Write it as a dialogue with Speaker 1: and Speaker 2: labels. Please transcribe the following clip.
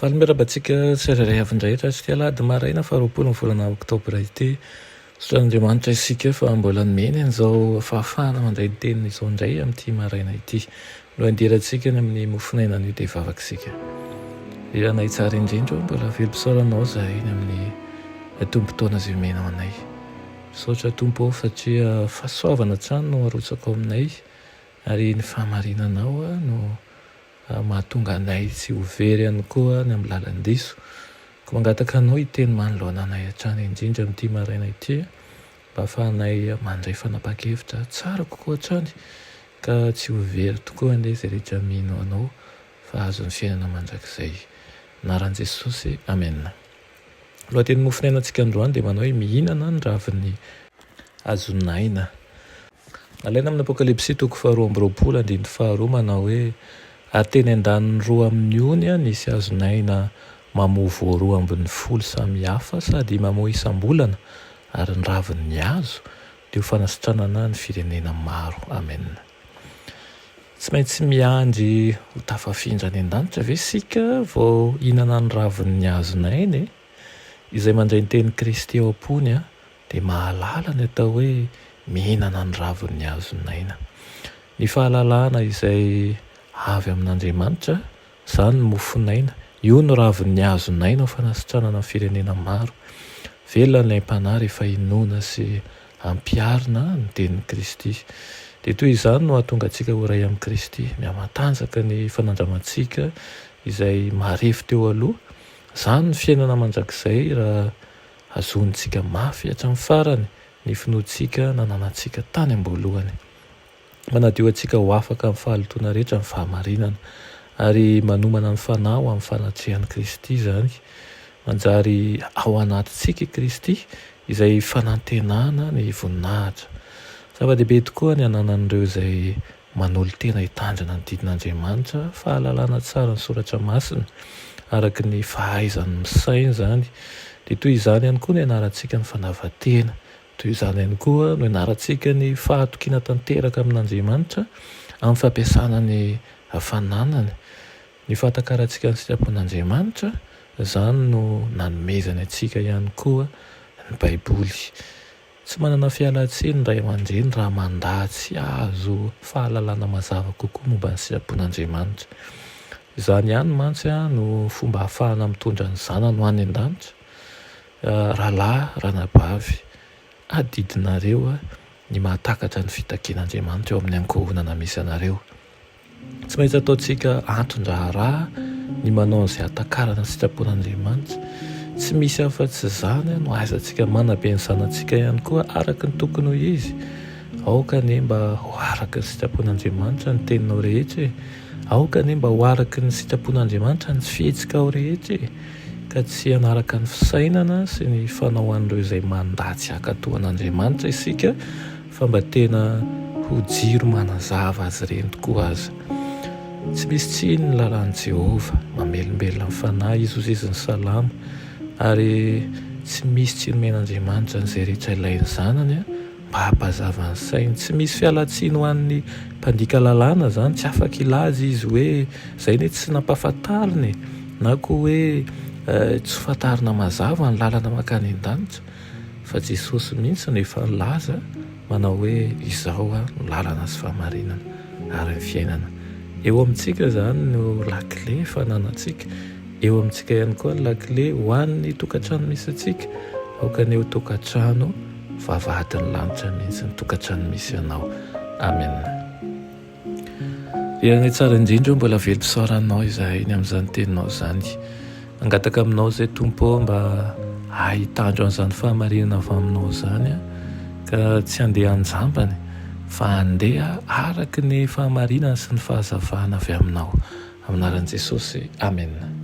Speaker 1: Fahameraba-tsika tsirairay avin-drahitra tsy alady maraina faharoapolo ny volana oktobra ity. Sotranin'Andriamanitra isika fa mbola nomeny an'izao fahafahana mandray tenina izao indray amin'ity maraina ity. No andirantsika ny amin'ny mofinainan'io dia vavakisika. Iranay tsara indrindra mbola velom-pisaoranao zahay eny amin'ny tombontona izay omena anay. Misaotra tompo satria fahasoavana trano no arotsaka aminay ary ny fahamarinanao no mahatonga anay tsy ho very ihany koa ny amin'ny lalan-diso. Ko mangataka anao hiteny manoloana anay hatrany indrindra amin'ity maraina ity mba ahafahanay mandray fanapa-kevitra tsara kokoa hatrany ka tsy ho very tokoa anie izay rehetra mino anao fa azo ny fiainana mandrakizay. Anaran'i Jesosy, amen. Lohateny mofinainantsika androany dia manao hoe mihinana ny ravin'ny hazonaina. Alaina amin'ny Apokalipsy 2:2 manao hoe ary teny an-daniny roa amin'ny ony nisy hazonaina mamovo 2 samy hafa sady mamoa isam-bolana ary ny ravin'ny hazo dia ho fanasitranana ny firenena maro. Amen. Tsy maintsy miandry ho tafafindra any an-danitra ve sika vao hinana ny ravin'ny hazonaina izay mandray ny teny Kristy eo am-pony dia mahalala ny atao hoe mihinana ny ravin'ny hazonaina. Ny fahalalana izay avy amin'Andriamanitra izany ny mofinaina, io no ravin'ny hazonaina ho fanasitranana ny firenena maro. Velona ny aim-panahy rehefa hinoana sy ampiarina ny tenin'i Kristy. Dia toy izany no hahatonga antsika ho iray amin'i Kristy, miha-matanjaka ny fanandramantsika izay marefo teo aloha. Izany ny fiainana mandrakizay raha azontsika mafy hatramin'ny farany ny finoantsika nananantsika tany am-boalohany. Manadio antsika ho afaka amin'ny fahalotoana rehetra ny fahamarinana ary manomana ny fanahy amin'ny fanatrehan'i Kristy izany. Manjary ao anatintsika i Kristy izay fanantenana ny voninahitra. Zava-dehibe tokoa ny ananan'ireo izay manolo tena hitandrina ny didin'Andriamanitra, fahalalana tsara ny soratra masina araka ny fahaizany misaina izany. Dia toy izany ihany koa ny anarantsika ny fanavatena. Toy izany ihany koa no anarantsika ny fahatokiana tanteraka amin'Andriamanitra amin'ny fampiasana ny hafananany. Ny fahatakarantsika ny sitrapon'Andriamanitra, izany no nanomezany antsika ihany koa ny Baiboly. Tsy manana fialan-tsiny ray aman-dreny raha mandatsy azo fahalalana mazava kokoa momba ny sitrapon'Andriamanitra. Izany ihany mantsy no fomba ahafahana mitondra ny zanany ho any an-danitra. Rahalahy, ranabavy, adidinareo ny mahatakatra ny fitakian'Andriamanitra eo amin'ny ankohonana misy anareo. Tsy maintsy ataontsika antony-draharaha ny manao izay hatakarana ny sitrapon'Andriamanitra. Tsy misy afa-tsy izany no aizantsika manabe ny zanantsika ihany koa araka ny tokony ho izy. Aoka anie mba ho araka ny sitrapon'Andriamanitra ny teninao rehetra. Aoka anie mba ho araka ny sitrapon'Andriamanitra ny fihetsika ao rehetra. Ka tsy hanaraka ny fisainana sy ny fanaohan'ireo izay mandatsy hakatoan'Andriamanitra isika fa mba tena ho jiro manazava azy ireny tokoa aza. Tsy misy tsiny ny lalàn'i Jehovah, mamelombelona ny fanahy izy ho zeziny salama ary tsy misy tsy nomen'Andriamanitra n'izay rehetra ilainy zanany mba hampazava ny sainy. Tsy misy fialan-tsiny ho an'ny mpandika lalàna izany, tsy afaka ilaza izy hoe izay ny tsy nampahafantariny na koa hoe tsy fantarina mazava ny lalana mankany an-danitra, fa Jesosy mihitsy no efa nilaza manao hoe izao no lalana sy fahamarinana ary ny fiainana. Eo amintsika izany no lakile fananantsika. Eo amintsika ihany koa ny lakile ho an'ny tokantrano misy antsika. Aoka ny eo tokantrano vavahadin'ny lanitra mihitsy ny tokantrano misy anao. Amen. Ianay tsara indrindra mbola velom-pisaoranao izahay ny amin'izany teninao izany. Angataka aminao izay tompo mba ahitandro an'izany fahamarinana avy aminao izany ka tsy handeha anjambany fa handeha araka ny fahamarinana sy ny fahazavana avy aminao. Amin'ny anaran'i Jesosy, amen.